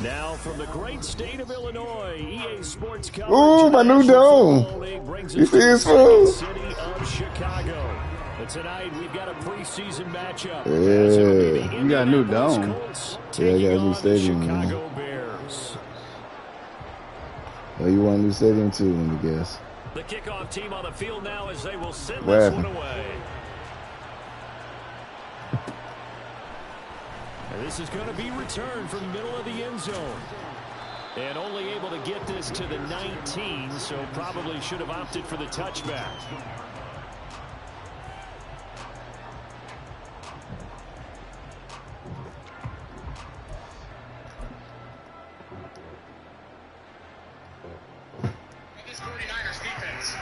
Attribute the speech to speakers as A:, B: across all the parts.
A: Now from the great state of Illinois, EA Sports coverage.
B: Ooh, my new dome. You see his food?
A: City of Chicago. But tonight we've got a preseason matchup.
B: Yeah.
C: You got a new dome.
B: Yeah, I got a new stadium.
A: Chicago Bears.
B: Oh, you want a new stadium too, let me guess.
A: The kickoff team on the field now as they will send this one away. And this is going to be returned from the middle of the end zone. And only able to get this to the 19, so probably should have opted for the touchback.
D: This 49ers defense.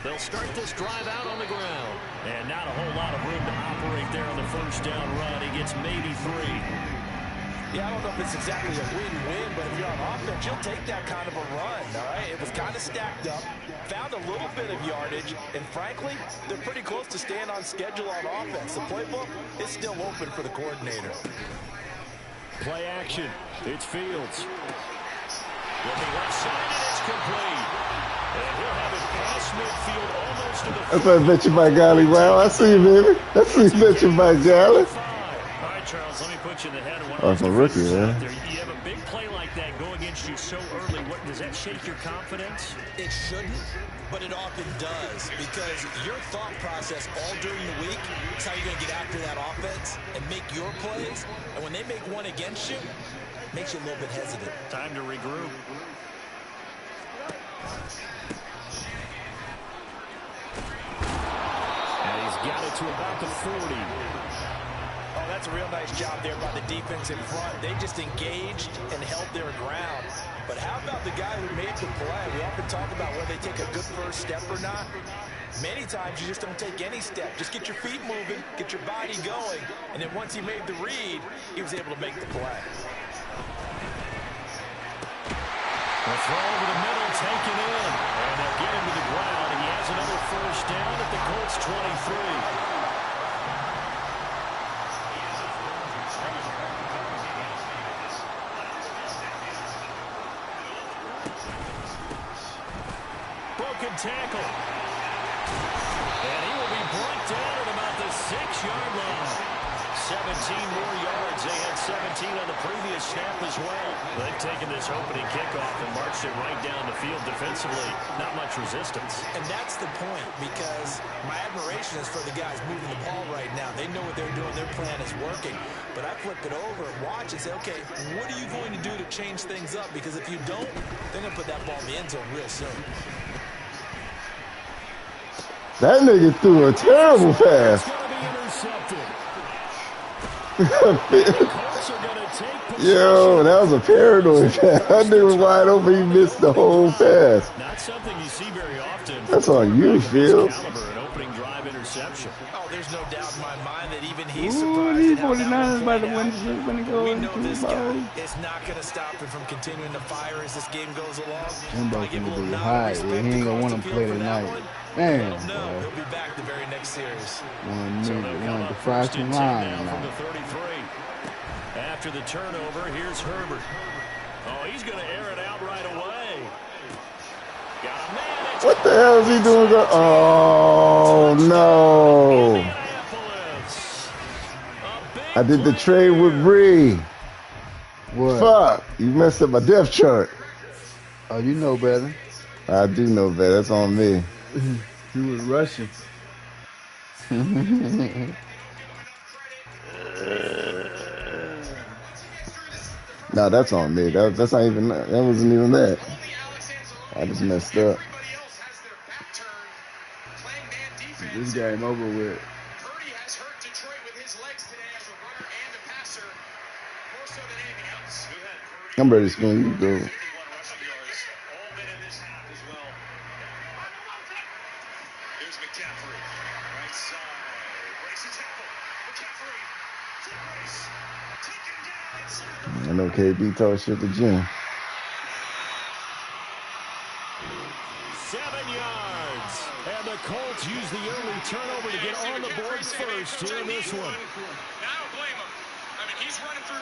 A: They'll start this drive out on the ground. And not a whole lot of room to operate there on the first down run. He gets maybe 3.
E: Yeah, I don't know if it's exactly a win-win, but if you're on offense, you'll take that kind of a run, all right? It was kind of stacked up, found a little bit of yardage, and frankly, they're pretty close to staying on schedule on offense. The playbook is still open for the coordinator.
A: Play action. It's Fields. Looking left side, and it's complete. And he'll have it past midfield almost to the...
B: That's what I bet you by golly, wow. I see you, baby. I see you, bet you by golly.
A: All right, Charles, let me put you in the head of one of
B: Oh, it's a rookie, man.
A: You have a big play like that go against you so early. What, does that shake your confidence?
E: It shouldn't, but it often does, because your thought process all during the week is how you're going to get after that offense and make your plays. And when they make one against you, it makes you a little bit hesitant.
A: Time to regroup. And he's got it to about the 40.
E: Oh, that's a real nice job there by the defense in front. They just engaged and held their ground. But how about the guy who made the play? We often talk about whether they take a good first step or not. Many times you just don't take any step. Just get your feet moving, get your body going, and then once he made the read, he was able to make the play.
A: The throw over the middle, taken in. And they'll get him to the ground. And he has another first down at the Colts 23. Broken tackle. And he will be brought down at about the 6-yard line. 17 more yards. They had 17 on the previous snap as well. They've taken this opening kickoff and marched it right down the field defensively. Not much resistance.
E: And that's the point, because my admiration is for the guys moving the ball right now. They know what they're doing. Their plan is working. But I flip it over and watch and say, okay, what are you going to do to change things up? Because if you don't, they're going to put that ball in the end zone real soon.
B: That nigga threw a terrible pass. Yo, that was a paranoid pass. That nigga was wide open. He missed the whole pass.
A: Not something you see very often.
B: That's on you, Fields.
A: An opening drive interception.
E: Oh, there's no doubt in my mind that even he's surprised. These
C: 49ers about to win when it goes.
E: We know this guy is not going to stop him from continuing to fire as this game goes along.
C: Jimbo's going to be high. He ain't going to want to play tonight. Man,
E: no, he'll be back the very next series.
C: Want to fry some line
A: from the 33. After the turnover, here's Herbert. Oh, he's going to air it out right away. Got a man.
B: What the hell is he doing? Oh, no. I did the trade with Bree.
C: What?
B: Fuck. You messed up my depth chart.
C: Oh, you know better.
B: I do know better. That's on me.
C: You was rushing.
B: No, that's on me. That's not even. That wasn't even that. I just messed up.
C: This game over with.
B: I'm ready to spin. You go. I know KB talk shit to Jim.
A: yards. And the Colts use the early turnover to get on the board first here in this one.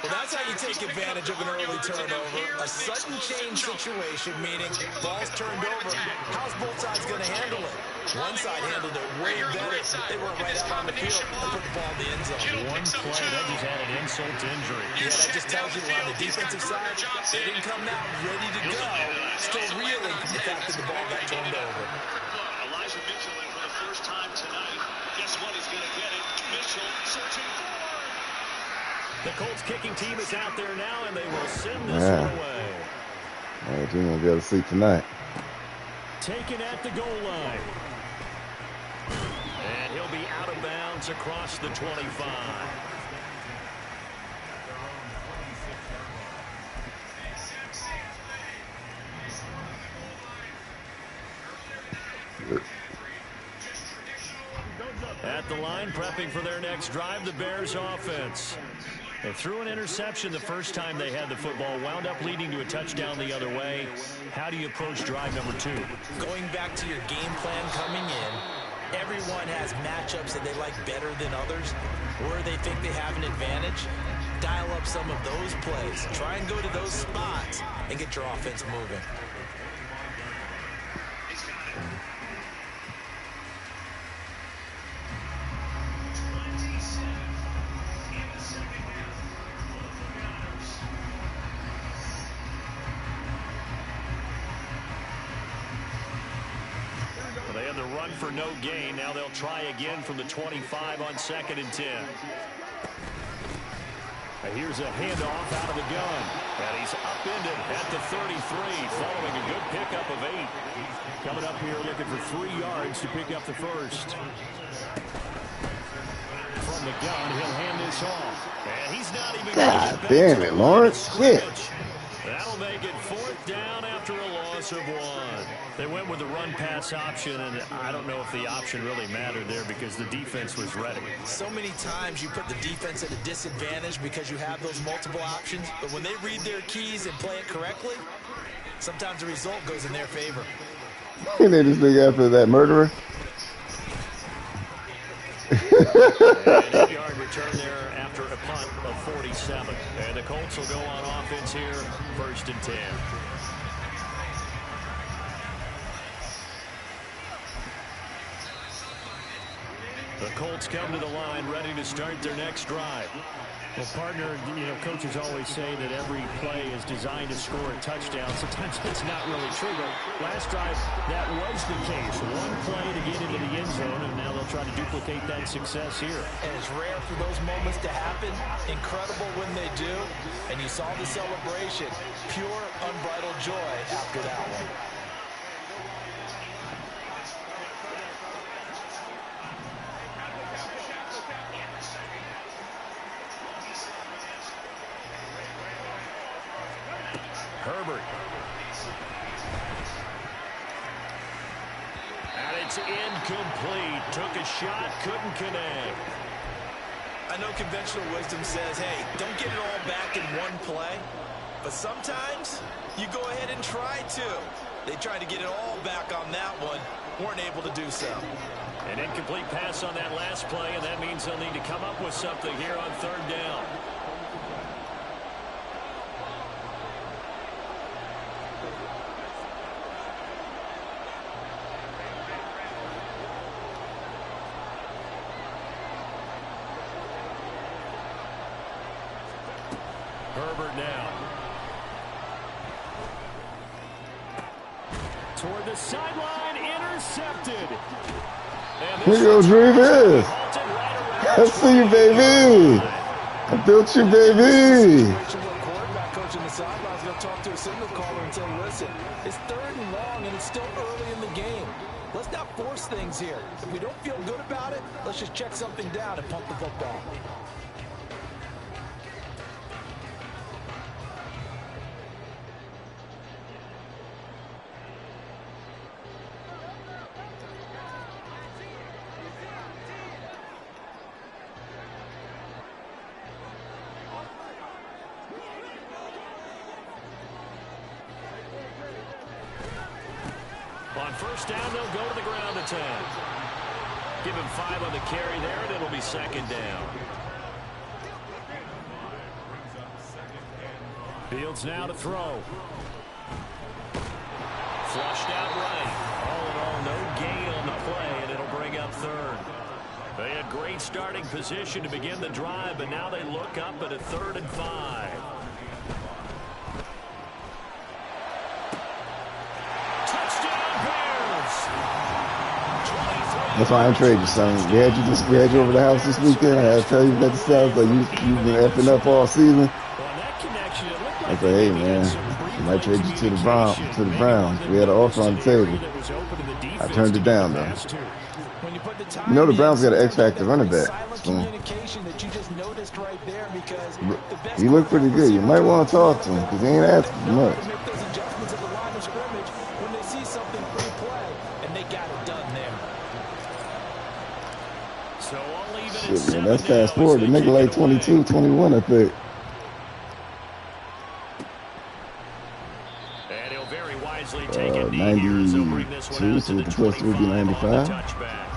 E: Well, that's how you take advantage of an early turnover. A sudden change situation, meaning ball's turned over. How's both sides going to handle it? One side handled it way better. They went right out on the field and put the ball in the end zone.
A: One play, that just had an insult to injury.
E: Yeah, that just tells you on the defensive side, they didn't come out ready to go. Still reeling from the fact that the ball got turned over.
D: Elijah Mitchell in for the first time tonight. Guess what? He's going to get it. Mitchell searching forward.
A: The Colts kicking team is out there now, and they will send this one away.
B: All right, you won't be able to sleep tonight.
A: Taken at the goal line. And he'll be out of bounds across the 25. At the line, prepping for their next drive, the Bears offense. They threw an interception the first time they had the football, wound up leading to a touchdown the other way. How do you approach drive number 2?
E: Going back to your game plan coming in, everyone has matchups that they like better than others, where they think they have an advantage. Dial up some of those plays. Try and go to those spots and get your offense moving.
A: They had the run for no gain. Now they'll try again from the 25 on 2nd and 10. Here's a handoff out of the gun. And he's upended at the 33, following a good pickup of 8. Coming up here looking for 3 yards to pick up the first. From the gun, he'll hand this off. And he's not even
B: God damn it, Lawrence. Shit.
A: That'll make it 4th down after a loss of 1. They went with the run-pass option, and I don't know if the option really mattered there because the defense was ready.
E: So many times you put the defense at a disadvantage because you have those multiple options, but when they read their keys and play it correctly, sometimes the result goes in their favor.
B: And they just nigga after that murderer.
A: An 8-yard return there after a punt of 47. And the Colts will go on offense here, 1st and 10. The Colts come to the line, ready to start their next drive. Well, partner, coaches always say that every play is designed to score a touchdown. Sometimes it's not really true, but last drive, that was the case. One play to get into the end zone, and now they'll try to duplicate that success here.
E: And it's rare for those moments to happen. Incredible when they do. And you saw the celebration. Pure, unbridled joy after that one.
A: Herbert. And it's incomplete. Took a shot, couldn't connect.
E: I know conventional wisdom says, hey, don't get it all back in one play. But sometimes you go ahead and try to. They tried to get it all back on that one. Weren't able to do so.
A: An incomplete pass on that last play, and that means they'll need to come up with something here on 3rd down. Herbert now. Toward the sideline, intercepted.
B: Here goes Dreamy. I see you, baby. I built you, baby.
E: Quarterback coach in the sidelines going to talk to a signal caller and say, listen, it's 3rd and long, and it's still early in the game. Let's not force things here. If we don't feel good about it, let's just check something down and pump the football.
A: On on first down, they'll go to the ground attack. Give him 5 on the carry there, and it'll be second down. Fields now to throw. Flushed out right. All in all, no gain on the play, and it'll bring up third. They had great starting position to begin the drive, but now they look up at a 3rd and 5. Touchdown Bears!
B: That's why I trade you, son. We had you over the house this weekend. I had to tell you that the South, like you've been effing up all season. I said, hey man, I might trade you to the Browns. We had an offer on the table. I turned it down though. You know the Browns got an X-Factor running back. So he looked pretty good. You might want to talk to him because he ain't asking much. Shit, man, that's fast forward. The nigga like 22, 21, I think.
A: And he'll very wisely take a knee
B: 92,
A: so bring this one out
B: so
A: to
B: with
A: the
B: the plus 3 would be 95.
A: touchback.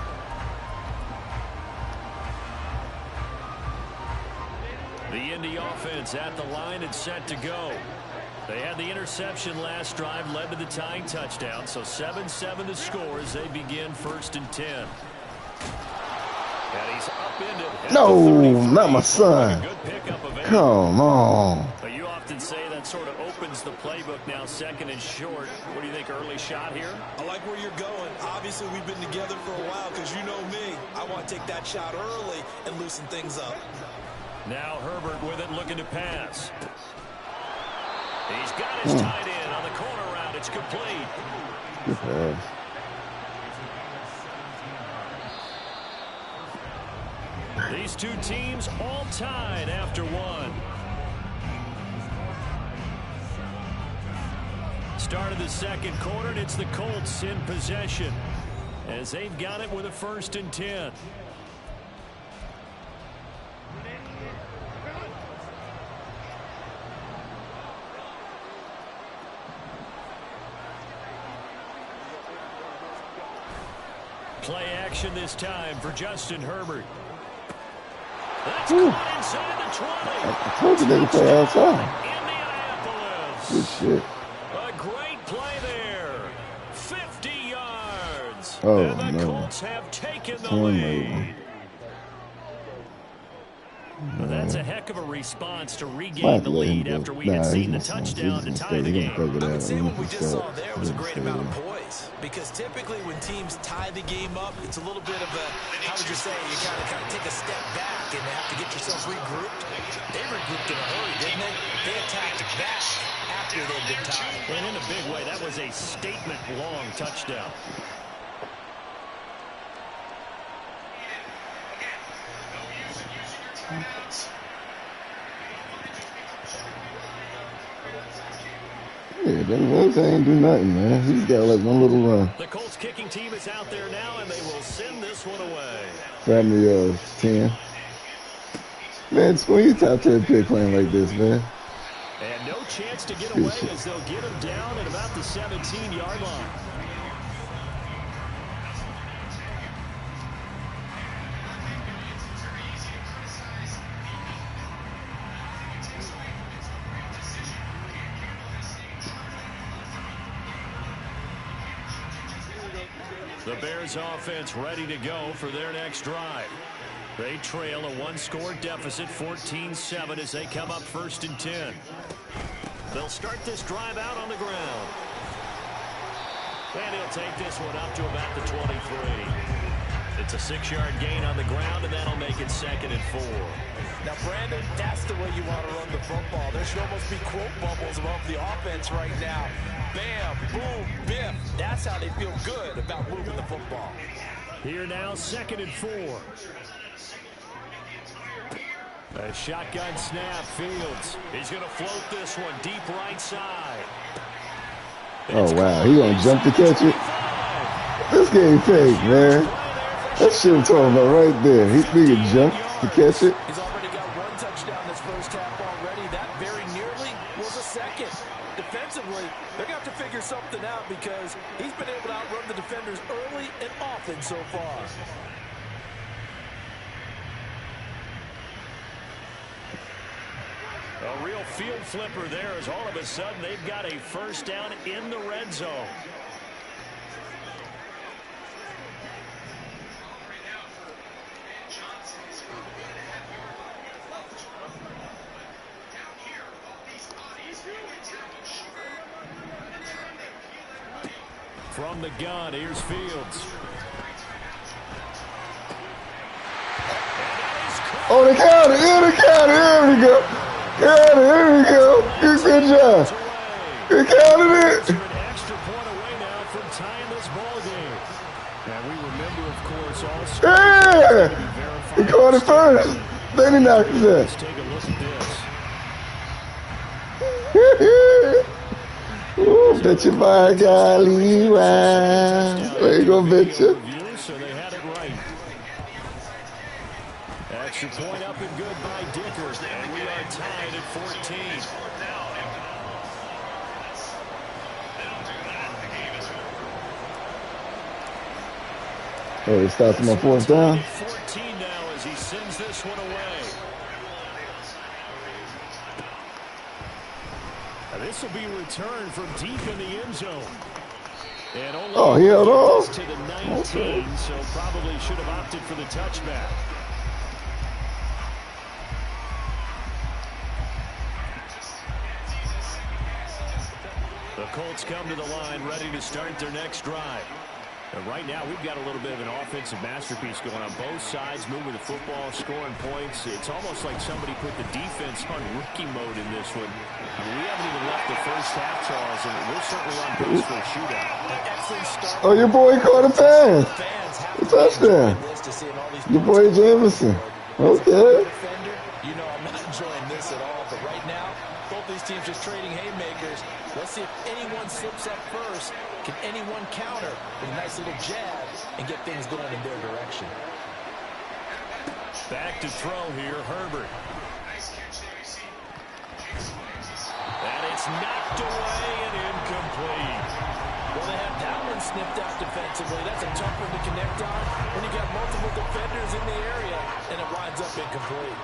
A: The Indy offense at the line and set to go. They had the interception last drive, led to the tying touchdown, so 7-7 the score as they begin 1st and 10. And he's upended.
B: No, not my son. Come on.
A: You often say that sort of opens the playbook now, 2nd and short. What do you think, early shot here?
E: I like where you're going. Obviously, we've been together for a while because you know me. I want to take that shot early and loosen things up.
A: Now Herbert with it, looking to pass. He's got his tight end on the corner route. It's complete.
B: Good pass.
A: These two teams all tied after one. Start of the 2nd quarter, and it's the Colts in possession as they've got it with a 1st and 10. Play action this time for Justin Herbert. That's caught inside the 20.
B: I told you they could play outside.
A: Indianapolis.
B: Good shit.
A: A great play there. 50 yards.
B: Oh,
A: and the
B: no.
A: Colts have taken the lead. Well, that's a heck of a response to regain the lead after we had seen the touchdown to tie the game.
E: I would say what we just saw there was a great amount of poise. Because typically when teams tie the game up, it's a little bit of a, how would you say, you kind of take a step back and have to get yourself regrouped. They regrouped in a hurry, didn't they? They attacked back after they'd been tied.
A: And in a big way, that was a statement-long touchdown.
B: Yeah, them Rams ain't do nothing, man. He's got like one little run.
A: The Colts kicking team is out there now, and they will send this one away.
B: Family of 10. Man, score your top 10 pick playing like this, man.
A: And no chance to get away as they'll get him down at about the 17-yard line. The Bears offense ready to go for their next drive. They trail a 1-score deficit, 14-7, as they come up 1st and 10. They'll start this drive out on the ground. And he'll take this one up to about the 23. It's a 6-yard gain on the ground, and that'll make it 2nd and 4.
E: Now, Brandon, that's the way you want to run the football. There should almost be quote bubbles above the offense right now. Bam, boom, biff. That's how they feel good about moving the football.
A: Here now, 2nd and 4. A shotgun snap, Fields. He's going to float this one deep right side.
B: Oh, wow. He going to jump to catch it? This game fake, man. That shit I'm talking about right there. He's being jumped to catch it.
E: He's already got 1 touchdown this first half already. That very nearly was a second. Defensively, they're going to have to figure something out because he's been able to outrun the defenders early and often so far.
A: A real field flipper there as all of a sudden they've got a first down in the red zone. From the gun, here's Fields.
B: Oh, they counted. Yeah, they counted. Here we go. Counted. Here we go. Good job. They counted it.
A: An extra point away now from tying this ball game. And we remember, of course, also.
B: Yeah. He caught it first. Then he knocked it
A: Let's
B: in.
A: take a look at this.
B: Ooh, bet you by golly, wow. There you go, bet you.
A: So they had it right. Extra point up and good by Dicker. And we are tied at 14.
B: Oh, it starts my fourth down.
A: 14 now as he sends this one away. Now this will be returned from deep in the end zone. And only
B: He held off.
A: to the 19, so probably should have opted for the touchback. The Colts come to the line ready to start their next drive. And right now, we've got a little bit of an offensive masterpiece going on both sides, moving the football, scoring points. It's almost like somebody put the defense on rookie mode in this one. I mean, we haven't even left the first half, Charles, and we're certainly on pace for a shootout.
E: An excellent start.
B: Oh, your boy caught a pass. A touchdown. Your boy Jameson. Okay.
E: Defender, you know I'm not enjoying this at all, but right now, both these teams just trading haymakers. Let's see if anyone slips up first. Can anyone counter with a nice little jab and get things going in their direction?
A: Back to throw here, Herbert. And it's knocked away and incomplete.
E: Well, they have that one snipped out defensively. That's a tough one to connect on when you got multiple defenders in the area, and it winds up incomplete.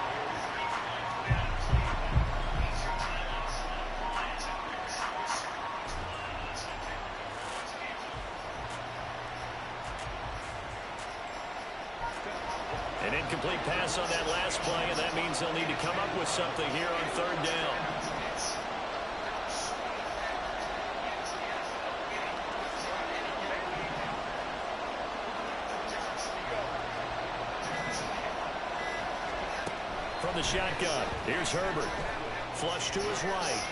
A: An incomplete pass on that last play, and that means they'll need to come up with something here on third down. From the shotgun, here's Herbert. Flush to his right.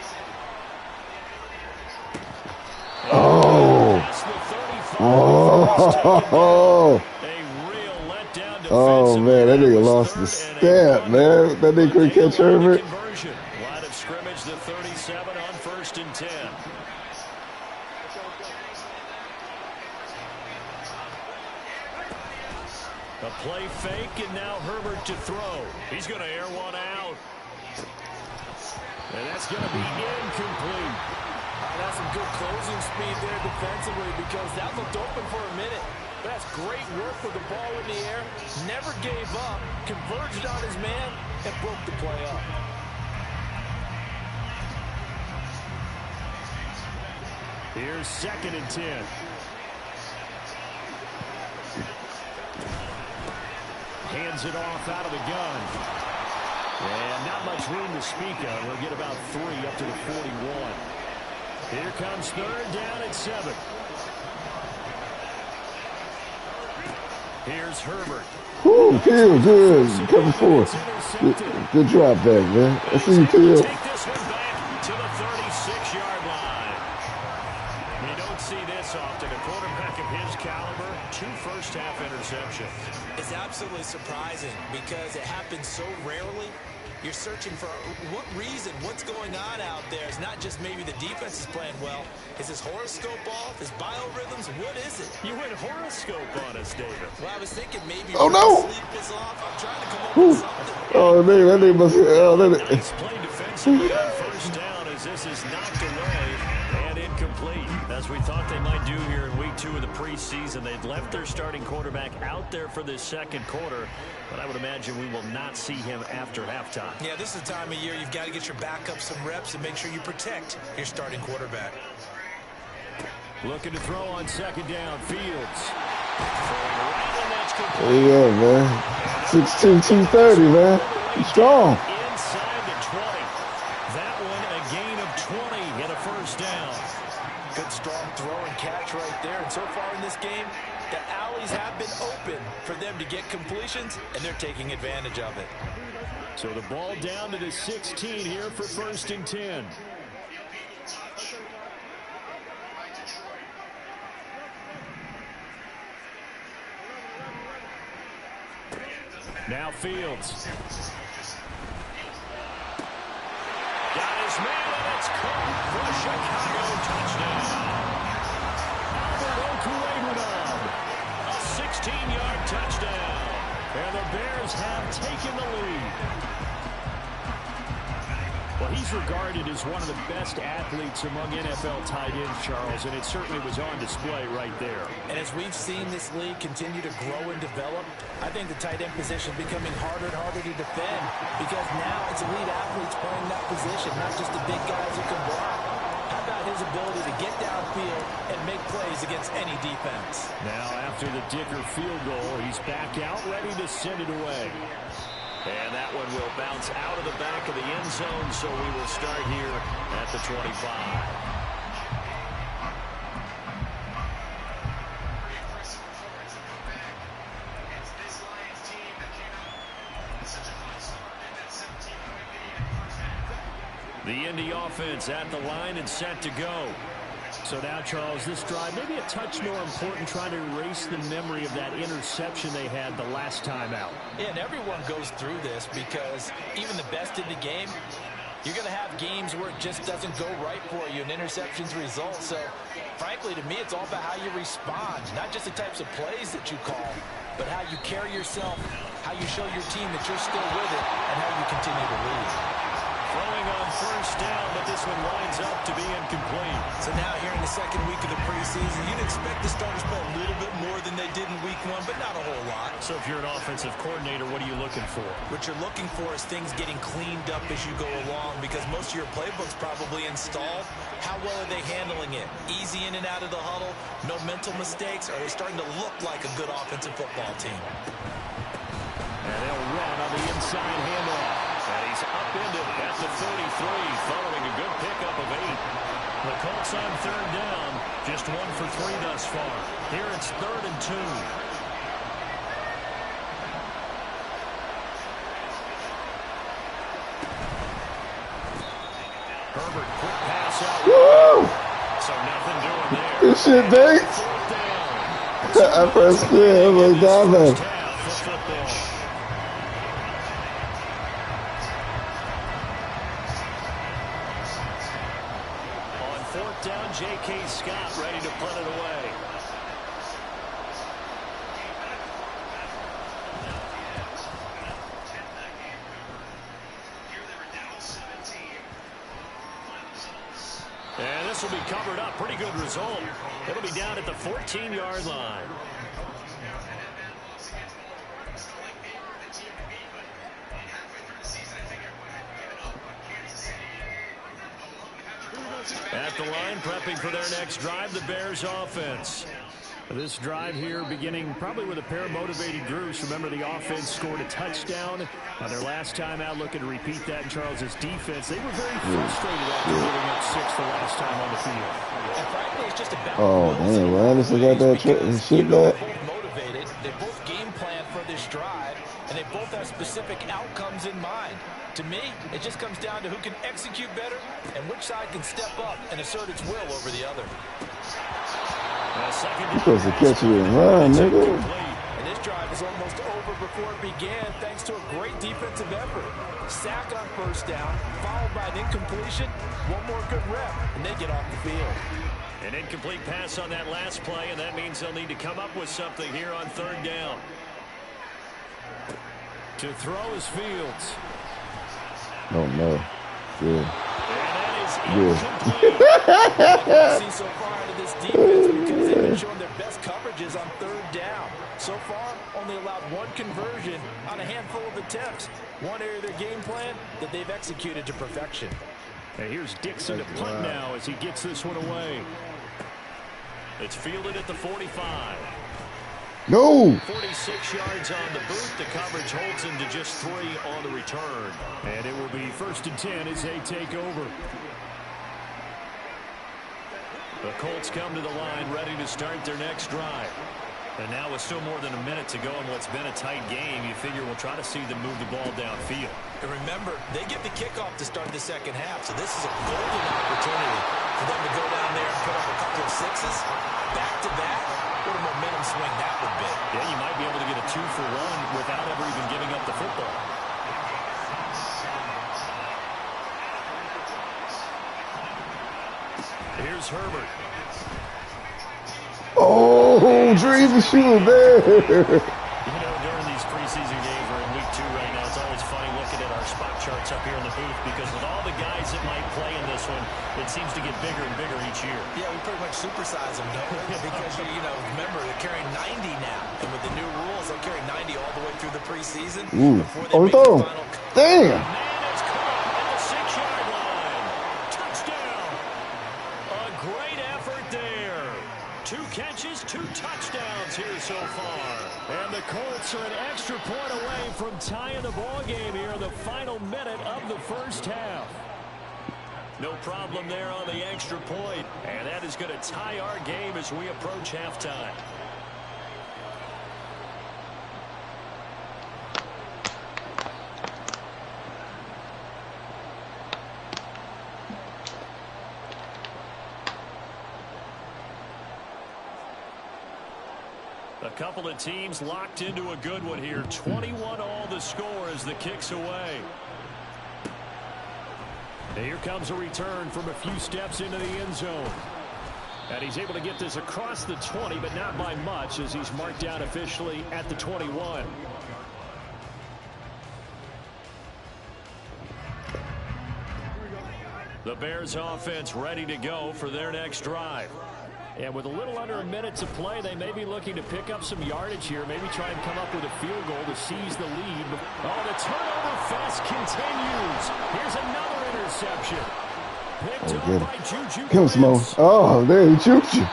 B: Oh. Oh, man, that nigga lost the step, man. That nigga couldn't catch Herbert.
A: Line of scrimmage, the 37 on 1st and 10. A play fake, and now Herbert to throw. He's going to air one out. And that's going to be incomplete.
E: That's some good closing speed there defensively, because that looked open for a minute. But that's great work with the ball in the air. Never gave up, converged on his man, and broke the play up.
A: Here's 2nd and 10. Hands it off out of the gun. And not much room to speak of. We'll get about 3 up to the 41. Here comes 3rd down at 7. Here's Herbert.
B: Ooh, Field, good. Cover 4. Good drop back, man. I see you, Field.
A: Take this one back to the 36-yard line. You don't see this often. A quarterback of his caliber, 2 first-half interceptions.
E: It's absolutely surprising because it happens so rarely. You're searching for what reason, what's going on out there. It's not just maybe the defense is playing well. Is his horoscope off? His biorhythms? What is it?
A: You went horoscope on us, David.
E: Well, I was thinking maybe
B: Oh, no.
E: sleep was off. I'm trying to come up with something.
B: Oh, man, that nigga must have.
A: Nice play defensively on 1st down as this is knocked away and incomplete. Now As we thought they might do here in week 2 of the preseason, they've left their starting quarterback out there for this second quarter, but I would imagine we will not see him after halftime.
E: Yeah, this is the time of year you've got to get your backup some reps and make sure you protect your starting quarterback.
A: Looking to throw on second down. Fields. Right,
B: there you go, man. 6'2", 230, man. He's strong.
A: Inside the 20. That one a gain of 20 and a first down.
E: Good strong throw and catch right there. And so far in this game, the alleys have been open for them to get completions, and they're taking advantage of it.
A: So the ball down to the 16 here for 1st and 10. Now Fields. Got his man, and it's caught for a Chicago touchdown. A 16-yard touchdown. And the Bears have taken the lead. Well, he's regarded as one of the best athletes among NFL tight ends, Charles, and it certainly was on display right there.
E: And as we've seen this league continue to grow and develop, I think the tight end position is becoming harder and harder to defend because now it's elite athletes playing that position, not just the big guys who can block. How about his ability to get downfield and make plays against any defense?
A: Now, after the Dicker field goal, he's back out, ready to send it away. And that one will bounce out of the back of the end zone, so we will start here at the 25. The Indy offense at the line and set to go. So now, Charles, this drive maybe a touch more important, trying to erase the memory of that interception they had the last time out.
E: Yeah, and everyone goes through this because even the best in the game, you're going to have games where it just doesn't go right for you and interceptions result. So, frankly, to me, it's all about how you respond, not just the types of plays that you call, but how you carry yourself, how you show your team that you're still with it, and how you continue to lead.
A: Throwing on first down, but this one winds up to be incomplete.
E: So now here in the second week of the preseason, you'd expect the starters to play a little bit more than they did in week 1, but not a whole lot.
A: So if you're an offensive coordinator, what are you looking for?
E: What you're looking for is things getting cleaned up as you go along because most of your playbook's probably installed. How well are they handling it? Easy in and out of the huddle, no mental mistakes, or are they starting to look like a good offensive football team?
A: And they'll run on the inside handoff. And he's upended at the 33, following a good pickup of 8. The Colts on third down, just 1 for 3 thus far. Here it's 3rd and 2. Herbert, quick pass out.
B: Woo!
A: So nothing doing there.
B: This shit baked. I pressed spin. I'm like, down.
A: J.K. Scott ready to punt it away. And this will be covered up. Pretty good result. It'll be down at the 14-yard line. At the line, prepping for their next drive, the Bears offense. This drive here beginning probably with a pair of motivated groups. Remember, the offense scored a touchdown on their last time out. Looking to repeat that in Charles's defense. They were very frustrated after giving up 6 the last time on the field.
E: And frankly, it's just about
B: man, Anderson got that shit back.
E: Both motivated. They both game plan for this drive, and they both have specific outcomes in mind. To me, it just comes down to who can execute better and which side can step up and assert its will over the other.
B: You're supposed to catch it and run, nigga.
E: And this drive is almost over before it began thanks to a great defensive effort. Sack on first down, followed by an incompletion, one more good rep, and they get off the field.
A: An incomplete pass on that last play, and that means they'll need to come up with something here on third down. To throw is Fields.
B: Oh, no. Good.
A: And that is
B: Yeah.
E: See so far out of this defense because they've been showing their best coverages on third down. So far, only allowed one conversion on a handful of attempts. One area of their game plan that they've executed to perfection.
A: And here's Dixon to punt now as he gets this one away. It's fielded at the 45.
B: No.
A: 46 yards on the boot. The coverage holds him to just 3 on the return. And it will be 1st and 10 as they take over. The Colts come to the line ready to start their next drive. And now with still more than a minute to go in what's been a tight game, you figure we'll try to see them move the ball downfield.
E: And remember, they get the kickoff to start the second half, so this is a golden opportunity for them to go down there and put up a couple of sixes. Back-to-back, what a momentum swing that would be.
A: Yeah, you might be able to get a 2-for-1 without ever even giving up the football. Here's Herbert.
B: Oh, Dre's a shooter there.
A: You know, during these preseason games, we're in week 2 right now. It's always funny looking at our spot charts up here in the booth because with all the guys that might play in this one, it seems to get bigger and bigger each year.
E: Yeah, we pretty much supersize them, don't we? Because, you know, remember, they're carrying 90 now. And with the new rules, they'll carry 90 all the way through the preseason.
B: Ooh.
E: Before they
B: Oh,
E: make the
B: throw.
E: final.
B: Damn.
A: Man is caught at the 6-yard line. Touchdown. A great effort there. 2 catches, 2 touchdowns here so far. And the Colts are an extra point away from tying the ball game here in the final minute of the first half. No problem there on the extra point. And that is going to tie our game as we approach halftime. A couple of teams locked into a good one here. 21 all the score as the kick's away. And here comes a return from a few steps into the end zone. And he's able to get this across the 20, but not by much as he's marked out officially at the 21. The Bears offense ready to go for their next drive. And with a little under a minute to play, they may be looking to pick up some yardage here. Maybe try and come up with a field goal to seize the lead. Oh, the turnover fest continues. Here's another interception. Picked up by Juju.
B: Come on, Smo. Oh, there he juked you.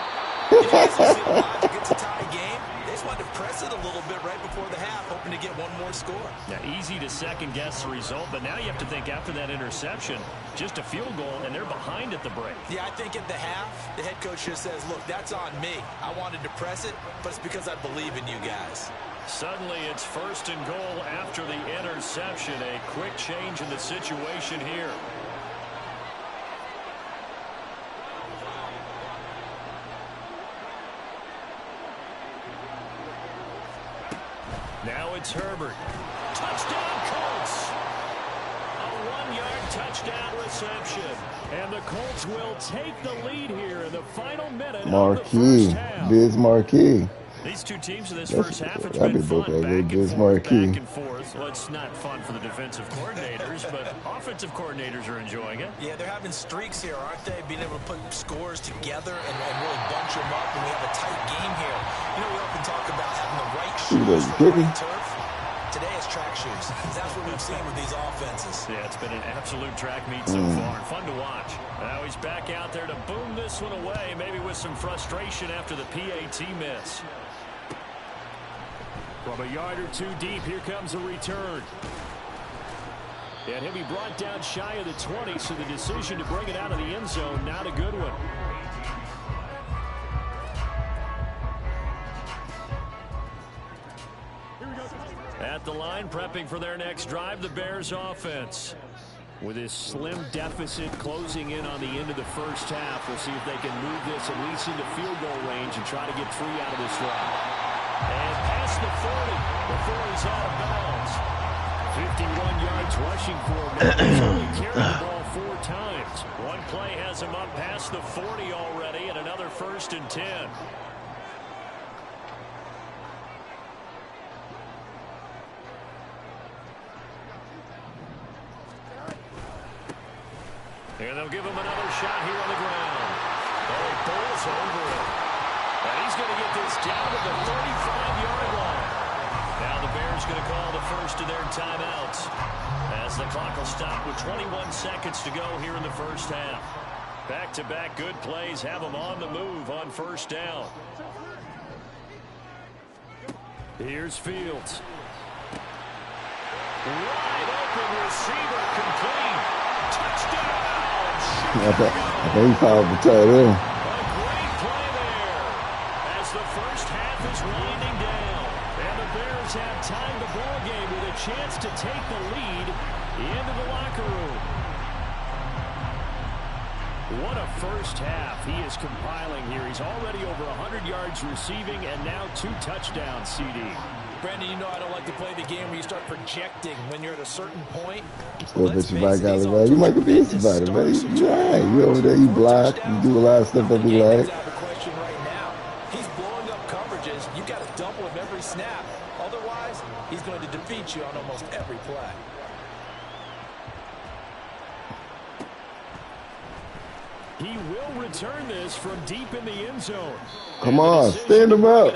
E: It's a tie game. They just wanted to press it a little bit right before the half, hoping to get one more score.
A: Now, easy to second-guess the result, but now you have to think after that interception, just a field goal, and they're behind at the break.
E: Yeah, I think at the half, the head coach just says, look, that's on me. I wanted to press it, but it's because I believe in you guys.
A: Suddenly, it's 1st and goal after the interception. A quick change in the situation here. Now it's Herbert. Touchdown, Colts. A 1-yard touchdown reception. And the Colts will take the lead here in the final minute of the first half.
B: Biz Marquee.
A: These two teams in this first half, it's
B: That'd
A: been
B: be
A: fun.
B: dope,
A: Back and
B: Biz
A: forth,
B: Marquee.
A: back and forth. Well, it's not fun for the defensive coordinators, but offensive coordinators are enjoying it.
E: Yeah, they're having streaks here, aren't they? Being able to put scores together and really bunch them up, and we have a tight game here. You know, we often talk about having the right shoes for the right turf. Today it's track shoes. That's what we've seen with these offenses.
A: Yeah, it's been an absolute track meet so far. Fun to watch. Now he's back out there to boom this one away, maybe with some frustration after the PAT miss. From a yard or 2 deep, here comes a return. And he'll be brought down shy of the 20, so the decision to bring it out of the end zone, not a good one. At the line, prepping for their next drive, the Bears offense. With his slim deficit closing in on the end of the first half, we'll see if they can move this at least into field goal range and try to get 3 out of this drive. And past the 40 before he's out of bounds. 51 yards rushing for him. He's only carried the ball 4 times. One play has him up past the 40 already, and another 1st and 10. And they'll give him another shot here on the ground. Oh, he bowls over it. And he's going to get this down to the 35-yard line. Now the Bears going to call the first of their timeouts, as the clock will stop with 21 seconds to go here in the first half. Back-to-back good plays have them on the move on first down. Here's Fields. Wide open receiver, complete. Touchdown!
B: I think he fouled the tight end.
A: A great play there as the first half is winding down. And the Bears have tied the ball game with a chance to take the lead into the locker room. What a first half he is compiling here. He's already over 100 yards receiving and now 2 touchdowns, CD.
E: Brandon, you know I don't like to play the game where you start projecting when you're at a certain point.
B: Well, but you might got it. You might be busy about it, man. You all right. You over there, you block, you do a lot of stuff that we like.
E: Question right now. He's blowing up coverages. You got to double him every snap. Otherwise, he's going to defeat you on almost every play.
A: He will return this from deep in the end zone.
B: Come on, stand him up.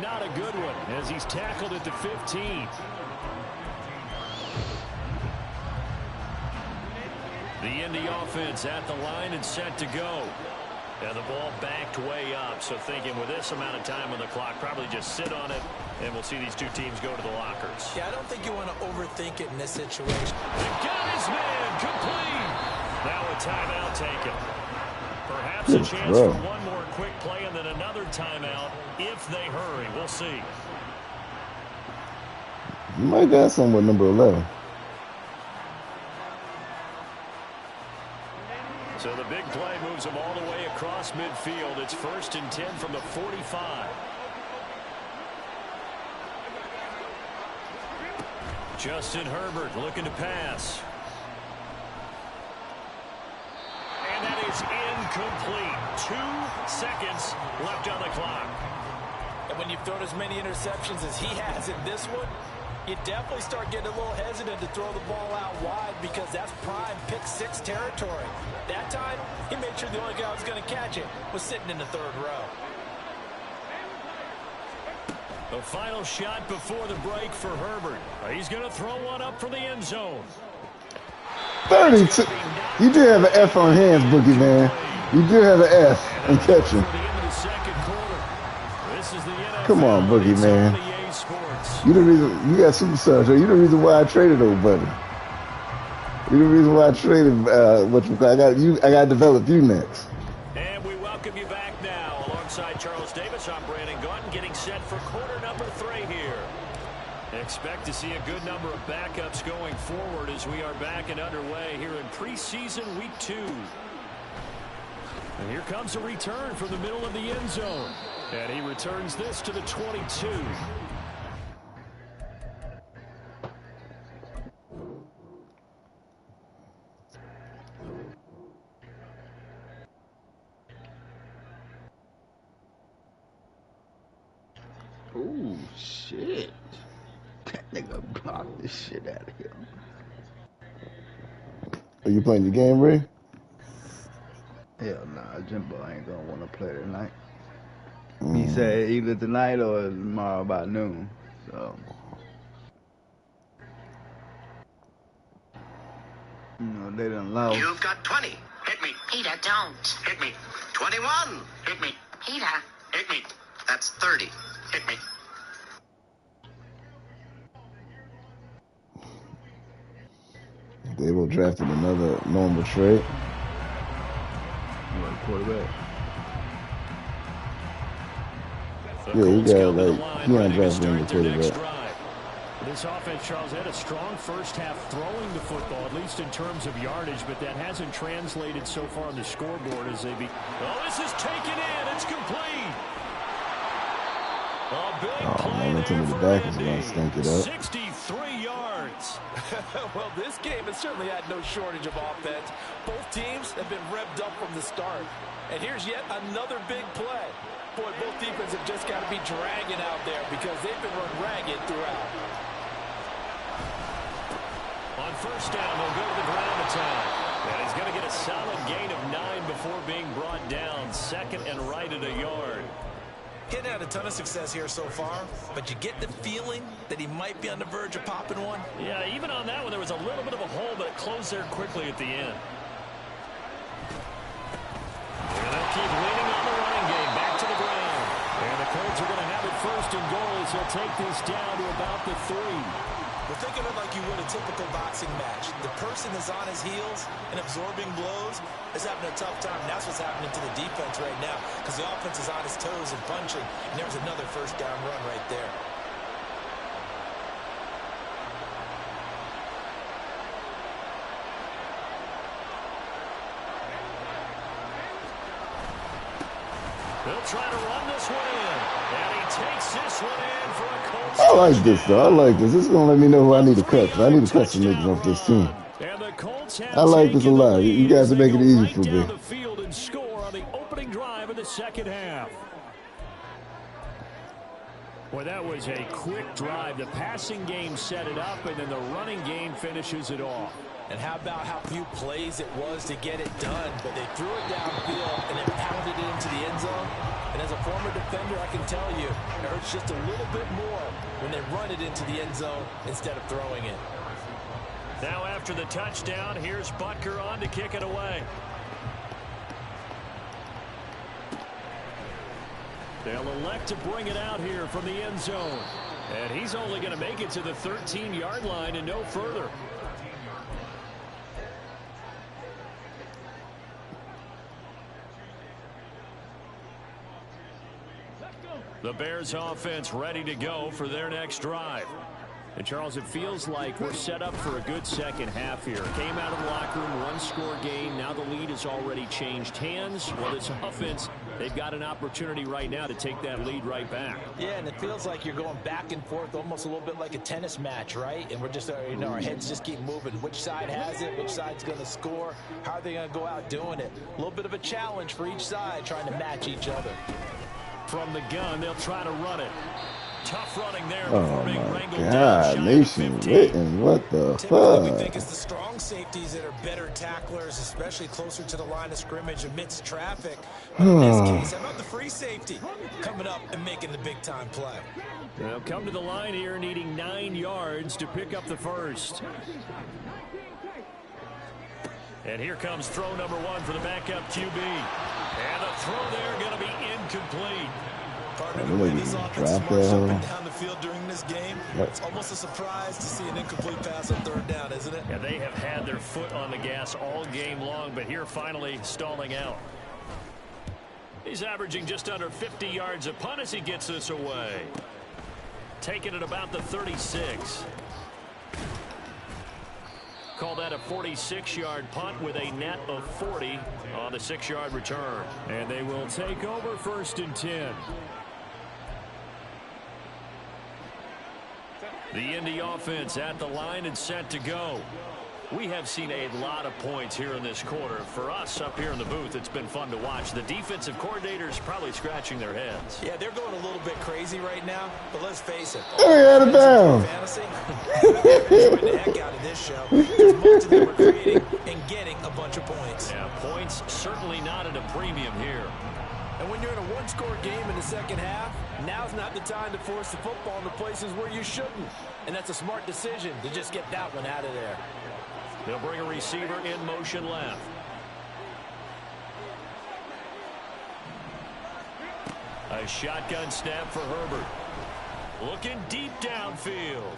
A: Not a good one as he's tackled at the 15. The Indy offense at the line and set to go. And the ball backed way up. So thinking with this amount of time on the clock, probably just sit on it, and we'll see these two teams go to the lockers.
E: Yeah, I don't think you want to overthink it in this situation.
A: And got his man complete. Now a timeout taken. Perhaps a chance for one more quick play and then another timeout if they hurry. We'll see.
B: You might got some with number 11.
A: So the big play moves him all the way across midfield. It's 1st and 10 from the 45. Justin Herbert looking to pass. And that is incomplete. 2 seconds left on the clock.
E: And when you've thrown as many interceptions as he has in this one, you definitely start getting a little hesitant to throw the ball out wide because that's prime pick 6 territory. That time, he made sure the only guy who was going to catch it was sitting in the 3rd row.
A: The final shot before the break for Herbert. He's going to throw one up for the end zone.
B: 32. You do have an F on hands, Boogie, man. You do have an F in catching. Come on, Boogie, man. You the reason you got superstars. You the reason why I traded old buddy. You the reason why I traded what you call. I got to develop you next.
A: And we welcome you back now alongside Charles Davis. I'm Brandon Gaunt, getting set for quarter number 3 here. Expect to see a good number of backups going forward as we are back and underway here in preseason week 2. And here comes a return from the middle of the end zone. And he returns this to the 22.
C: Ooh, shit. That nigga blocked the shit out of him.
B: Are you playing the game, Ray?
C: Hell nah, Jimbo ain't gonna want to play tonight. He said either tonight or tomorrow about noon. So, you know, they done lost.
F: You've got 20. Hit me.
G: Peter, don't.
F: Hit me. 21. Hit me.
G: Peter.
F: Hit me. That's 30. Hit me.
B: They will drafted another normal trade.
C: What, quarterback?
B: Yeah, he got like he undrafted in the quarterback.
A: This offense, Charles, had a strong first half throwing the football, at least in terms of yardage, but that hasn't translated so far on the scoreboard as they be. Oh, this is taken in. It's complete. A big play there for Indy. 63 yards.
E: Well, this game has certainly had no shortage of offense. Both teams have been revved up from the start. And here's yet another big play. Boy, both defenses have just got to be dragging out there because they've been run ragged throughout.
A: On first down, they'll go to the ground attack. And he's going to get a solid gain of 9 before being brought down. Second and right at a yard.
E: Getting had a ton of success here so far, but you get the feeling that he might be on the verge of popping one.
A: Yeah, even on that one, there was a little bit of a hole, but it closed there quickly at the end. And they'll keep leaning on the running game. Back to the ground. And the Colts are going to have it first and goal as he'll take this down to about the 3.
E: Well, think of it like you would a typical boxing match. The person is on his heels and absorbing blows is having a tough time. And that's what's happening to the defense right now because the offense is on his toes and punching. And there's another first down run right there.
A: They'll try to run this one in. And he takes this one in for a Colts.
B: I like this, though. I like this. This is going to let me know who I need to cut. I need to cut some niggas off this team. I like this a lot. You guys are making it easy for me.
A: The field and score on the opening drive of the second half. Well, that was a quick drive. The passing game set it up, and then the running game finishes it off.
E: And how about how few plays it was to get it done, but they threw it downfield and then pounded it into the end zone. And as a former defender, I can tell you, it hurts just a little bit more when they run it into the end zone instead of throwing it.
A: Now after the touchdown, here's Butker on to kick it away. They'll elect to bring it out here from the end zone. And he's only going to make it to the 13-yard line and no further. The Bears offense ready to go for their next drive. And Charles, it feels like we're set up for a good second half here. Came out of the locker room, one-score game. Now the lead has already changed hands. Well, this offense, they've got an opportunity right now to take that lead right back.
E: Yeah, and it feels like you're going back and forth almost a little bit like a tennis match, right? And we're just, our heads just keep moving. Which side has it? Which side's going to score? How are they going to go out doing it? A little bit of a challenge for each side trying to match each other.
A: From the gun, they'll try to run it. Tough running there.
B: Oh my God, Nation Witten, what the
E: Typically, we
B: fuck?
E: think it's the strong safeties that are better tacklers, especially closer to the line of scrimmage amidst traffic. But in this case, how about the free safety coming up and making the big-time play?
A: They'll come to the line here needing 9 yards to pick up the first. And here comes throw number 1 for the backup QB. And the throw there going to be incomplete.
E: Partner, the way these offenses march up and down the field during this game, it's almost a surprise to see an incomplete pass on third down, isn't it?
A: Yeah, they have had their foot on the gas all game long, but here finally stalling out. He's averaging just under 50 yards a punt as he gets this away. Taking it about the 36. Call that a 46-yard punt with a net of 40 on the 6-yard return. And they will take over first and 10. The Indy offense at the line and set to go. We have seen a lot of points here in this quarter. For us up here in the booth, it's been fun to watch. The defensive coordinators probably scratching their heads.
E: Yeah, they're going a little bit crazy right now, but let's face it.
B: Hey, out of bounds.
E: Fantasy, they're enjoying the heck out of this show because most of them are creating and getting a bunch of points.
A: Yeah, points certainly not at a premium here.
E: And when you're in a one-score game in the second half, now's not the time to force the football in the places where you shouldn't. And that's a smart decision to just get that one out of there.
A: They'll bring a receiver in motion left. A shotgun snap for Herbert. Looking deep downfield.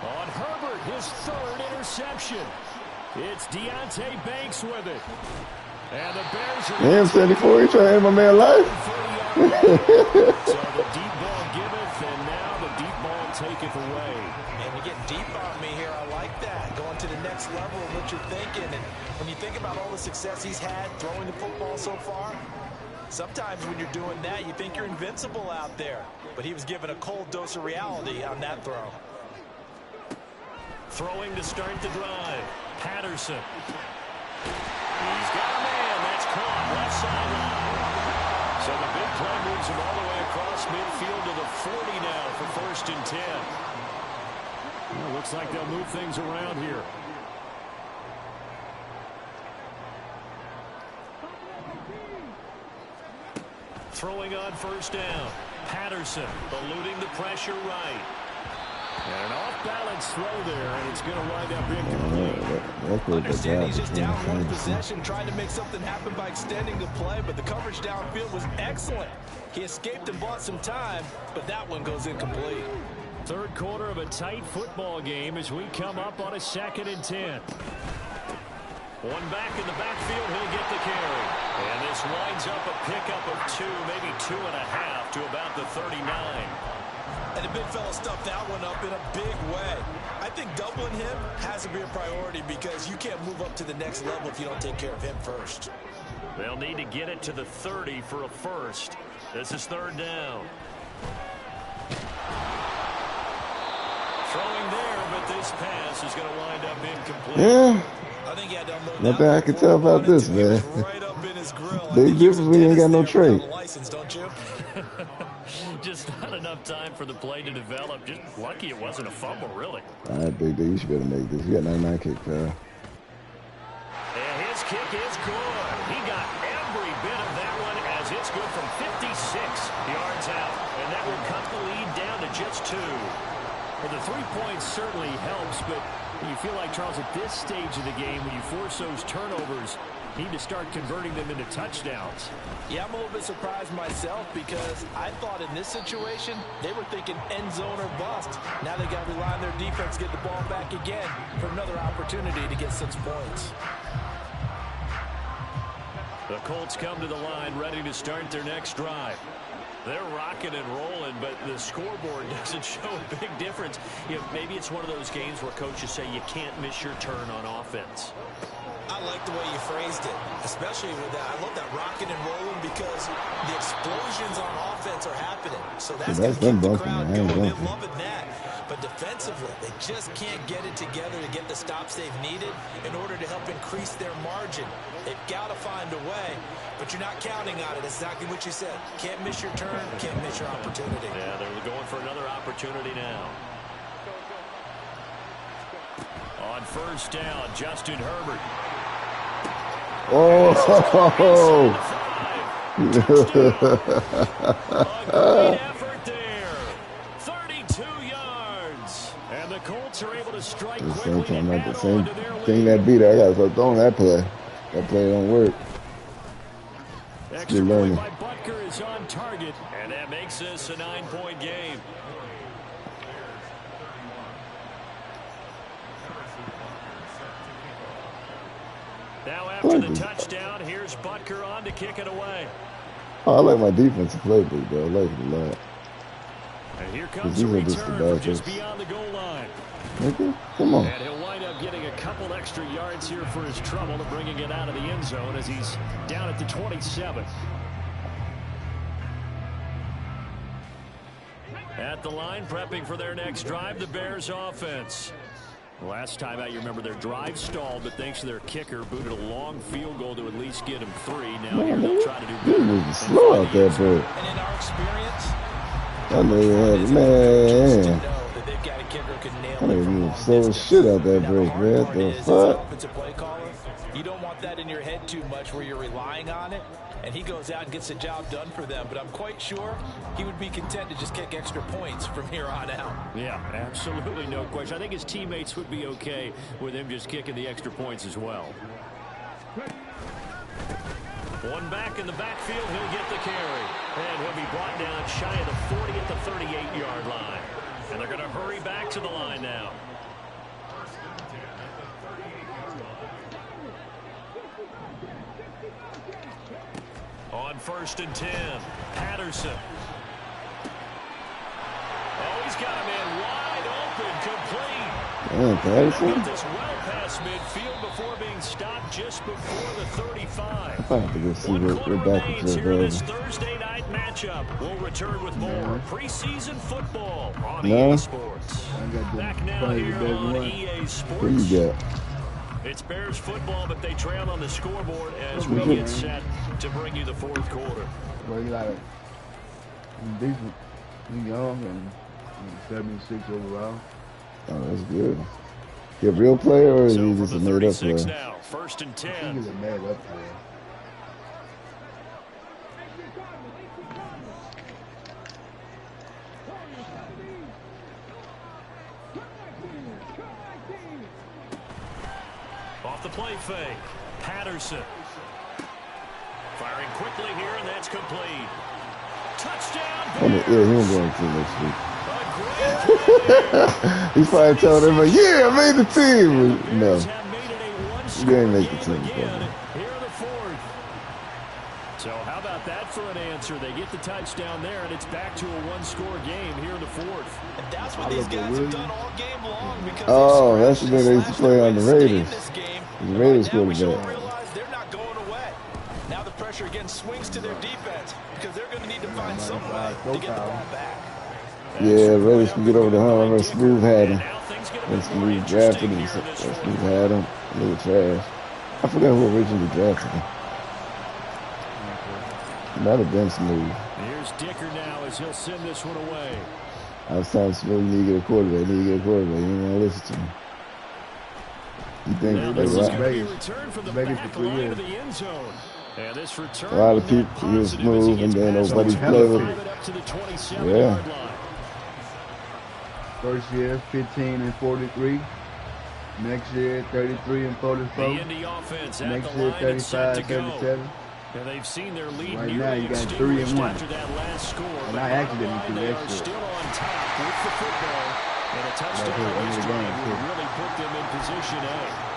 A: On Herbert, his third interception. It's Deontay Banks with it. And the Bears are...
B: Damn, 74, you trying to end my man life?
A: So the deep ball giveth, and now the deep ball taketh away.
E: Man, you're getting deep on me here. I like that. Going to the next level of what you're thinking. And when you think about all the success he's had throwing the football so far, sometimes when you're doing that, you think you're invincible out there. But he was given a cold dose of reality on that throw.
A: Throwing to start the drive. Patterson. He's got a man. That's caught left sideline. So the big play moves him all the way across midfield to the 40 now for first and 10. Well, looks like they'll move things around here. Throwing on first down. Patterson eluding the pressure right. And an off-balance throw there, and it's going to wind up incomplete.
E: Understand he's just down one possession, trying to make something happen by extending the play, but the coverage downfield was excellent. He escaped and bought some time, but that one goes incomplete.
A: Third quarter of a tight football game as we come up on a 2nd and 10. One back in the backfield, he'll get the carry. And this winds up a pickup of 2, maybe 2.5 to about the 39.
E: And the big fella stuffed that one up in a big way. I think doubling him has to be a priority because you can't move up to the next level if you don't take care of him first.
A: They'll need to get it to the 30 for a first. This is 3rd down. Throwing there, but this pass is going to wind up incomplete.
B: Yeah.
E: I think he had to unload
B: Nothing I can tell about this, man.
E: Right up in his grill.
B: Big difference when you ain't got no trait.
E: License, don't you?
A: Just not enough time for the play to develop. Just lucky it wasn't a fumble, really.
B: All right, Big D, you should better make this. You got 99 kick, pal.
A: And his kick is good. He got every bit of that one as it's good from 56 yards out. And that will cut the lead down to just 2. Well, the 3 points certainly helps, but you feel like, Charles, at this stage of the game, when you force those turnovers, you need to start converting them into touchdowns.
E: Yeah, I'm a little bit surprised myself because I thought in this situation, they were thinking end zone or bust. Now they got to rely on their defense to get the ball back again for another opportunity to get 6 points.
A: The Colts come to the line ready to start their next drive. They're rocking and rolling, but the scoreboard doesn't show a big difference. You know, maybe it's one of those games where coaches say you can't miss your turn on offense.
E: I like the way you phrased it, especially with that. I love that rocking and rolling because the explosions on offense are happening. So that's going to keep the crowd going. They're loving that. But defensively, they just can't get it together to get the stops they've needed in order to help increase their margin. They've got to find a way, but you're not counting on it. It's exactly what you said. Can't miss your turn, can't miss your opportunity.
A: Yeah, they're going for another opportunity now. On first down, Justin Herbert.
B: Oh!
A: A great effort there. 32 yards. And the Colts are able to strike quickly.
B: The same thing that beat it. I got to start throwing that play. That play don't work.
A: Extra point by Butker is on target. And that makes this a 9-point game. Now after the touchdown, here's Butker on to kick it away.
B: Oh, I like my defensive playbook, though. I like it a lot.
A: And here comes a return from just beyond the goal line.
B: Okay, come on.
A: And he'll wind up getting a couple extra yards here for his trouble to bringing it out of the end zone as he's down at the 27. At the line, prepping for their next drive, the Bears offense. Last time out, you remember their drive stalled, but thanks to their kicker, booted a long field goal to at least get him 3. Now here they'll try to do better.
B: Moving slow out there, bro.
E: And in our experience,
B: I know you had it, man. I know you move slow as shit out that break, man. What the fuck?
E: You don't want that in your head too much where you're relying on it. And he goes out and gets the job done for them. But I'm quite sure he would be content to just kick extra points from here on out.
A: Yeah, absolutely no question. I think his teammates would be okay with him just kicking the extra points as well. One back in the backfield, he'll get the carry. And he'll be brought down shy of the 40 at the 38-yard line. And they're going to hurry back to the line now. On 1st and 10, Patterson. Oh, he's got a man wide open, complete.
B: Patterson?
A: This well past midfield before being stopped just before the 35.
B: I have to go see
A: One
B: back
A: remains here in this Thursday night matchup. We'll return with more preseason football on EA Sports. Back now here on EA Sports.
B: What you got?
A: It's Bears football, but they trail on the scoreboard as we get set to bring you the 4th quarter.
C: Well, you like decent, you young, and 76 overall.
B: Oh, that's good. You a real player, or is he just a made-up player?
A: Now, 1st and 10.
C: I think he's a made-up player.
A: Off the play fake. Patterson. Firing quickly here, and that's complete. Touchdown.
B: Yeah, he won't go into next week. He's probably telling everybody, yeah, I made the team. No, you ain't make the team.
A: Here in the fourth. So how about that for an answer? They get the touchdown there, and it's back to a one-score game here in the fourth.
E: And that's what these guys have done all game long. Because
B: that's the thing they used to play on the Raiders. The Raiders quarterback.
E: They're not going away. Now the pressure again swings to their defense because they're going to need to find some way to get the ball back.
B: Yeah, Raiders can get over the hump. I remember Smooth had him. When Smooth drafted him, Smooth had him. They were trash. I forgot who originally drafted him. Might have been Smooth.
A: Here's Dicker now as he'll send this one away.
B: I was telling Smooth, you need to get a quarterback. You need to get a quarterback. You didn't want to listen to me. You think
A: this is
B: right?
A: going to be returned from the back line of the end zone. And this return
B: A lot of people use Smooth, and then nobody's playing with him. Yeah.
C: First year, 15 and 43. Next year, 33 and 44. Next year, 35 and 37.
A: And they've seen their lead
C: right now, you got 3 and 1.
A: After that last score,
C: and I actually didn't do
A: they
C: that
A: are
C: shit.
A: still on top with the football. And a touchdown this drive would really put them in position A.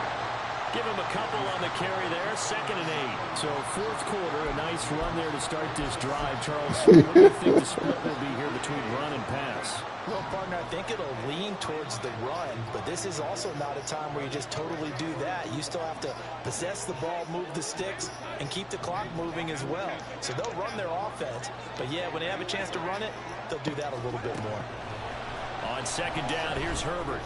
A: Give him a couple on the carry there, 2nd and 8. So fourth quarter, a nice run there to start this drive. Charles, what do you think the split will be here between run and pass?
E: Well, partner, I think it'll lean towards the run, but this is also not a time where you just totally do that. You still have to possess the ball, move the sticks, and keep the clock moving as well. So they'll run their offense, but yeah, when they have a chance to run it, they'll do that a little bit more.
A: On 2nd down, here's Herbert.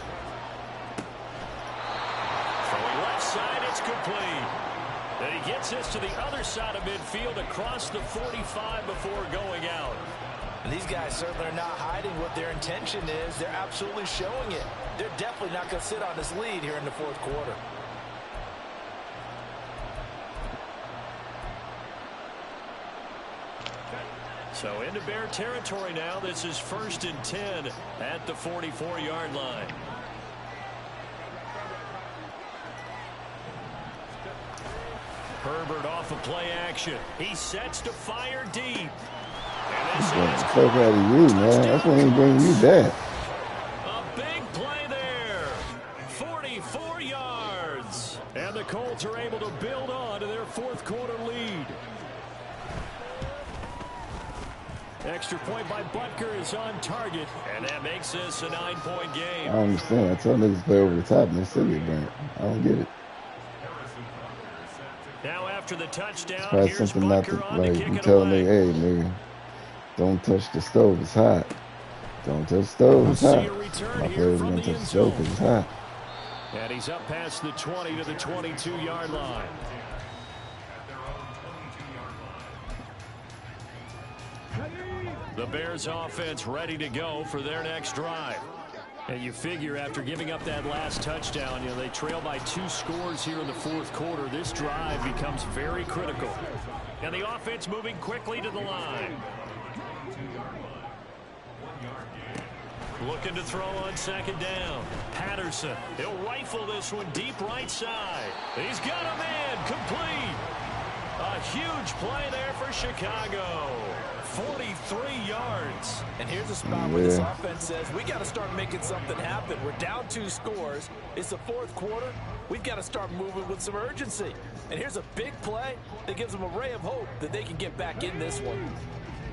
A: Throwing left side, it's complete. And he gets this to the other side of midfield across the 45 before going out.
E: And these guys certainly are not hiding what their intention is. They're absolutely showing it. They're definitely not going to sit on this lead here in the fourth quarter.
A: So into Bear territory now. This is 1st and 10 at the 44-yard line. Herbert off of play action. He sets to fire deep. And this is
B: fuck out of you, man. That's when he bring you back.
A: a big play there. 44 yards. And the Colts are able to build on to their fourth quarter lead. Extra point by Butker is on target, and that makes this a 9-point game.
B: I understand. I tell niggas to play over the top, and they still get burnt. I don't get it.
A: Now after the touchdown,
B: Probably
A: here's
B: something not to,
A: Butker on to
B: like,
A: kick
B: you
A: it
B: telling
A: away.
B: me, hey, nigga, don't touch the stove, it's hot. Don't touch the stove, it's
A: We'll see
B: hot.
A: a return
B: My
A: here
B: players
A: from
B: gonna
A: the
B: touch
A: end
B: the stove
A: zone.
B: because it's hot.
A: And he's up past the 20 to the 22-yard line. The Bears offense ready to go for their next drive. And you figure after giving up that last touchdown, they trail by 2 scores here in the fourth quarter. This drive becomes very critical. And the offense moving quickly to the line. Looking to throw on 2nd down. Patterson. He'll rifle this one deep right side. He's got a man complete. A huge play there for Chicago. 43 yards.
E: And here's a spot where this offense says, we got to start making something happen. We're down 2 scores. It's the fourth quarter. We've got to start moving with some urgency. And here's a big play that gives them a ray of hope that they can get back in this one.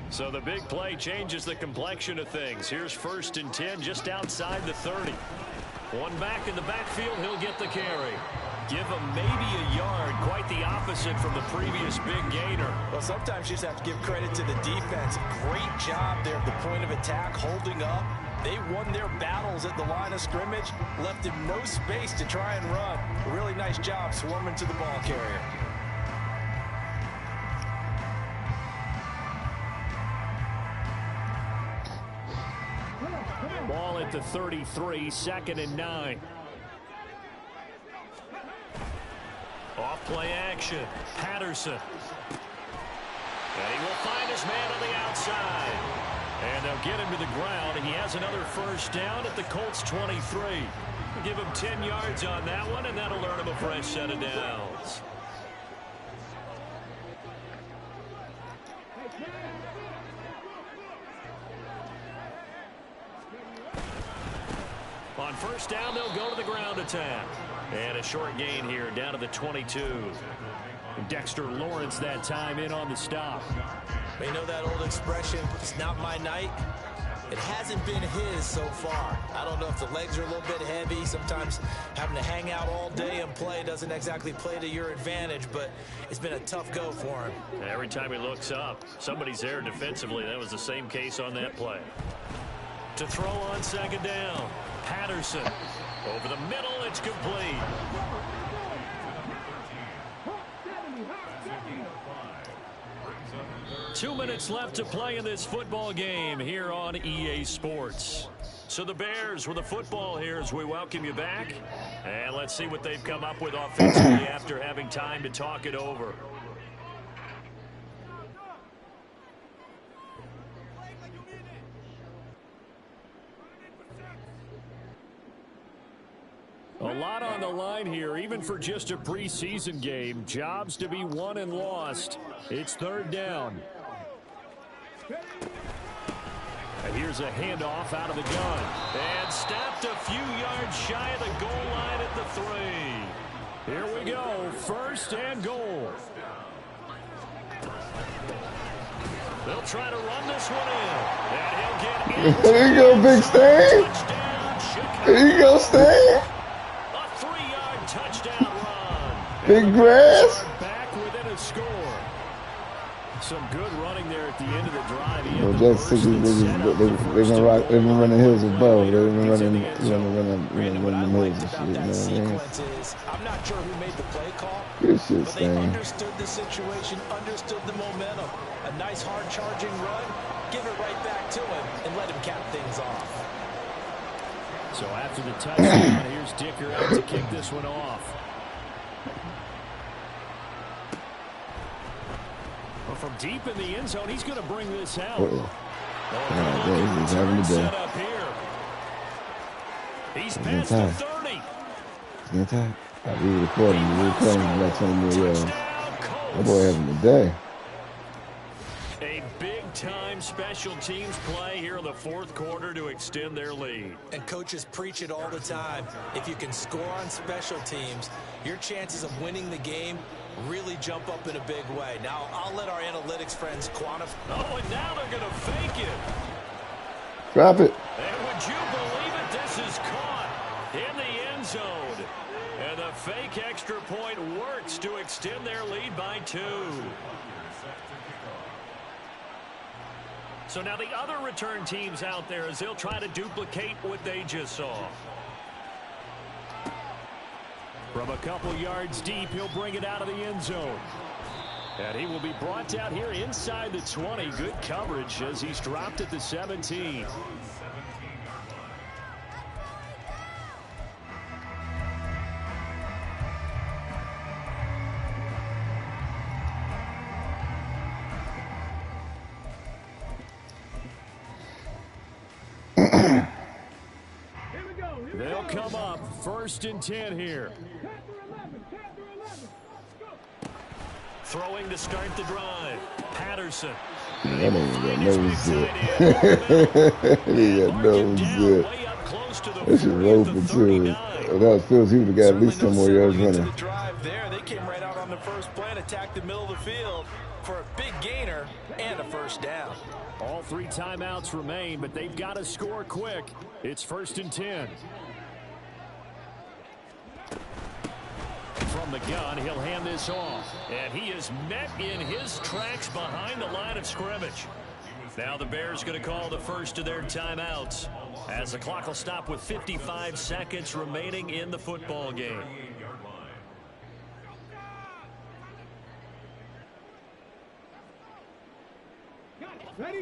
A: So the big play changes the complexion of things. Here's 1st and 10 just outside the 30. One back in the backfield, he'll get the carry. Give him maybe a yard, quite the opposite from the previous big gainer.
E: Well, sometimes you just have to give credit to the defense. Great job there at the point of attack, holding up. They won their battles at the line of scrimmage, left him no space to try and run. A really nice job swarming to the ball carrier.
A: Ball at the 33, 2nd and 9. Off play action. Patterson. And he will find his man on the outside. And they'll get him to the ground, and he has another 1st down at the Colts 23. Give him 10 yards on that one, and that'll earn him a fresh set of downs. On first down, they'll go to the ground attack. And a short gain here, down to the 22. Dexter Lawrence that time in on the stop.
E: You know that old expression, it's not my night? It hasn't been his so far. I don't know if the legs are a little bit heavy. Sometimes having to hang out all day and play doesn't exactly play to your advantage, but it's been a tough go for him.
A: Every time he looks up, somebody's there defensively. That was the same case on that play. To throw on second down, Patterson. Over the middle, it's complete. Two minutes left to play in this football game here on EA Sports. So the Bears with the football here as we welcome you back. And let's see what they've come up with offensively after having time to talk it over. A lot on the line here, even for just a preseason game. Jobs to be won and lost. It's third down. And here's a handoff out of the gun. And stopped a few yards shy of the goal line at the 3. Here we go, first and goal. They'll try to run this one in. And he'll get in.
B: There you go, Big Stan. There you go, Stan.
A: A 3-yard touchdown run.
B: Big grass.
A: Back within a score. Some good running there at the end of the drive.
B: Well, just 60 niggas, they've been running hills above. They've been running them hills and shit. You know what I mean?
E: I'm not sure who made the play call,
B: Good shit,
E: but they
B: Stan.
E: understood the situation, understood the momentum. A nice hard charging run, give it right back to him, and let him cap things off.
A: So after the touchdown, here's Dicker out to kick this one off. Well, from deep in the end zone, he's going to bring this out.
B: He's having a day.
A: Set up here. He's past the 30.
B: He's time. We were recording about 20 more yards. That boy having a day.
A: A big-time special teams play here in the fourth quarter to extend their lead.
E: And coaches preach it all the time. If you can score on special teams, your chances of winning the game really jump up in a big way. Now, I'll let our analytics friends quantify.
A: Oh, and now they're going to fake it.
B: Drop it.
A: And would you believe it? This is caught in the end zone. And the fake extra point works to extend their lead by 2. So now the other return teams out there as they'll try to duplicate what they just saw. From a couple yards deep, he'll bring it out of the end zone. And he will be brought down here inside the 20. Good coverage as he's dropped at the 17. They'll come up 1st and 10 here. Throwing to start the drive. Patterson.
B: That nigga got no zip. He got no zip. This is open too. That was Phil's. He would have got at least 10 more yards running.
E: They came right out on the first play and attacked the middle of the field for a big gainer and a first down.
A: All 3 timeouts remain, but they've got to score quick. It's 1st and 10. From the gun, he'll hand this off. And he is met in his tracks behind the line of scrimmage. Now the Bears going to call the first of their timeouts as the clock will stop with 55 seconds remaining in the football game.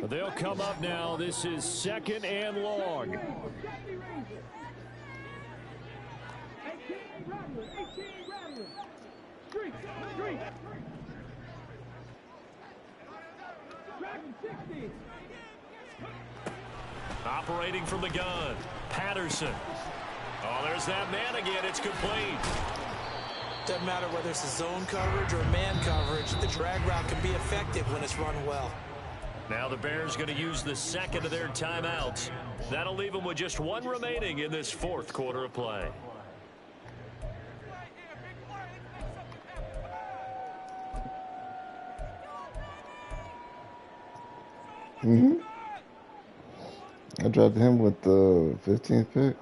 A: They'll come up now. This is 2nd and long. Operating from the gun, Patterson. Oh, there's that man again. It's complete.
E: Doesn't matter whether it's a zone coverage or man coverage, the drag route can be effective when it's run well.
A: Now the Bears going to use the second of their timeouts. That'll leave them with just one remaining in this fourth quarter of play.
B: I drafted him with the 15th pick.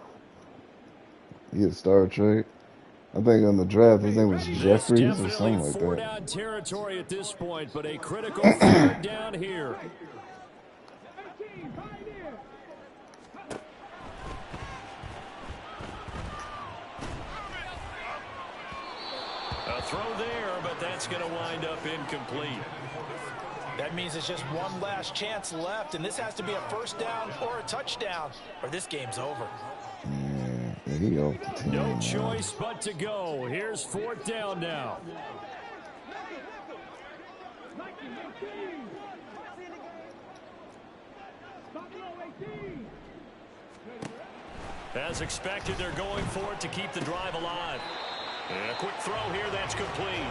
B: He had a star trade. I think on the draft his name was Jeffries or something like
A: four
B: that.
A: down territory at this point, but a critical third down here. A throw there, but that's going to wind up incomplete.
E: That means it's just one last chance left, and this has to be a first down or a touchdown, or this game's over.
B: Yeah, he off the team.
A: No choice but to go. Here's fourth down now. As expected, they're going for it to keep the drive alive. And a quick throw here, that's complete.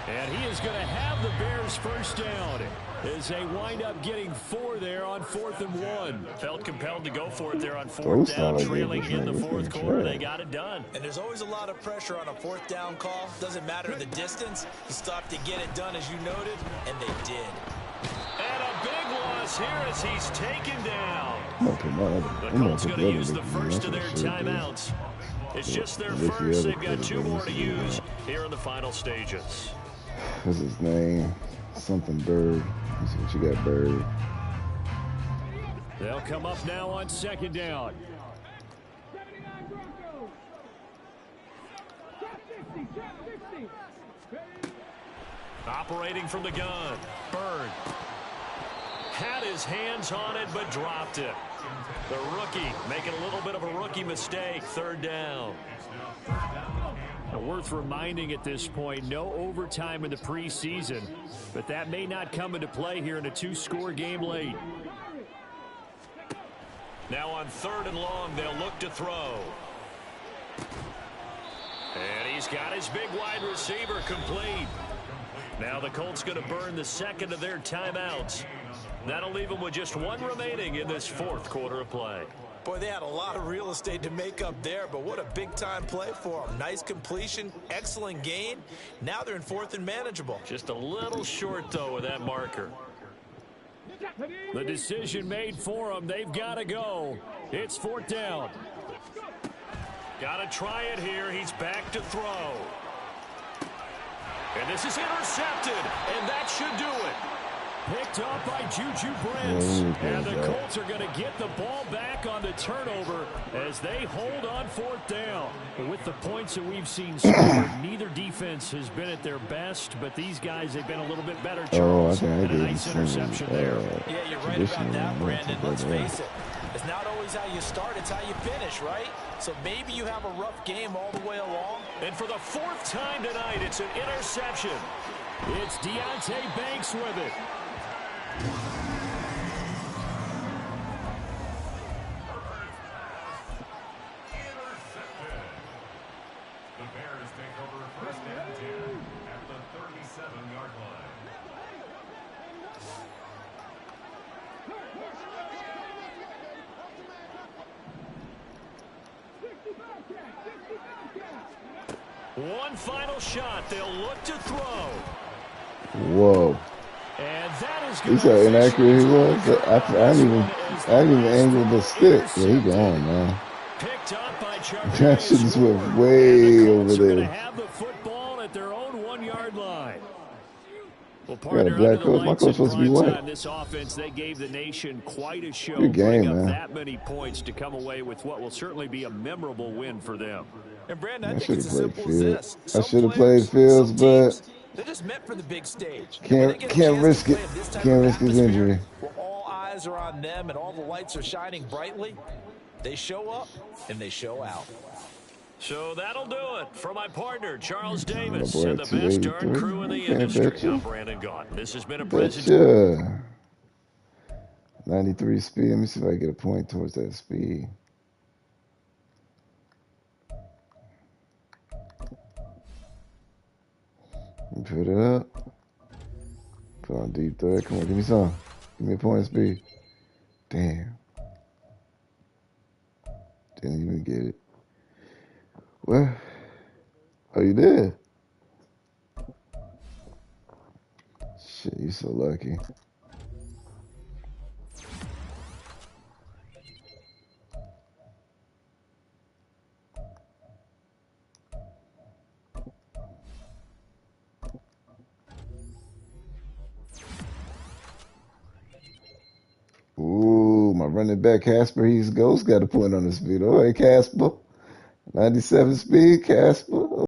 A: And he is going to have the Bears first down as they wind up getting 4 there on 4th and 1. Felt compelled to go for it there on 4th down, trailing in the fourth quarter. They got it done.
E: And there's always a lot of pressure on a 4th down call. Doesn't matter the distance. You stop to get it done, as you noted, and they did.
A: And a big loss here as he's taken down.
B: The
A: Colts going to use the first of their timeouts. It's just their first. They've got 2 more to use here in the final stages.
B: What's his name? Something Bird. Let's see what you got, Bird.
A: They'll come up now on 2nd down. Operating from the gun. Bird had his hands on it but dropped it. The rookie making a little bit of a rookie mistake. 3rd down. Now, worth reminding at this point, no overtime in the preseason, but that may not come into play here in a 2-score game late. Now on 3rd and long, they'll look to throw. And he's got his big wide receiver complete. Now the Colts going to burn the second of their timeouts. That'll leave them with just 1 remaining in this 4th quarter of play.
E: Boy, they had a lot of real estate to make up there, but what a big-time play for them. Nice completion, excellent gain. Now they're in 4th and manageable.
A: Just a little short, though, with that marker. The decision made for them. They've got to go. It's 4th down. Got to try it here. He's back to throw. And this is intercepted, and that should do it. Picked up by Juju Brents. And the Colts are going to get the ball back on the turnover as they hold on 4th down. But with the points that we've seen scored, neither defense has been at their best, but these guys have been a little bit better, Charles. And a nice interception there.
E: Yeah, you're right about that, Brandon. Let's face it. It's not always how you start, it's how you finish, right? So maybe you have a rough game all the way along.
A: And for the 4th time tonight, it's an interception. It's Deontay Banks with it.
G: The Bears take over 1st and 10 at the 37-yard line.
A: One final shot. They'll look to throw.
B: Whoa.
A: And that is
B: He's how inaccurate he was. I didn't even angle the stick. Yeah, he gone, man.
A: Picked up by
B: That shit just went way over there.
A: Have the football at their own 1-yard line. Well,
B: got a black coach. My coach supposed to be white.
A: This offense, they gave the nation quite a show.
B: Good game,
A: putting up
B: man.
A: that many points to come away with what will certainly be a memorable win for them.
E: And Brandon, I
B: I
E: think it's as
B: should have
E: simple
B: played
E: as
B: Fields.
E: this.
B: I
E: Some
B: should have
E: players,
B: played Fields,
E: some
B: but
E: teams, they're just meant for the big stage.
B: can't risk it. Can't risk his injury.
E: Where all eyes are on them and all the lights are shining brightly, they show up and they show out.
A: So that'll do it for my partner, Charles
B: Oh,
A: Davis,
B: boy,
A: and the best darn
B: 283.
A: crew in the
B: Can't
A: industry.
B: bet you.
A: I'm Brandon Gaunt. This has been a
B: Betcha.
A: presentation.
B: 93 speed. Let me see if I get a point towards that speed. Put it up. Put on deep threat. Come on, give me some. Give me a point of speed. Damn. Didn't even get it. Well, oh, you did? Shit, you so lucky. Ooh, my running back Casper, he's Ghost got a point on the speed. All right, Casper. 97 speed, Casper.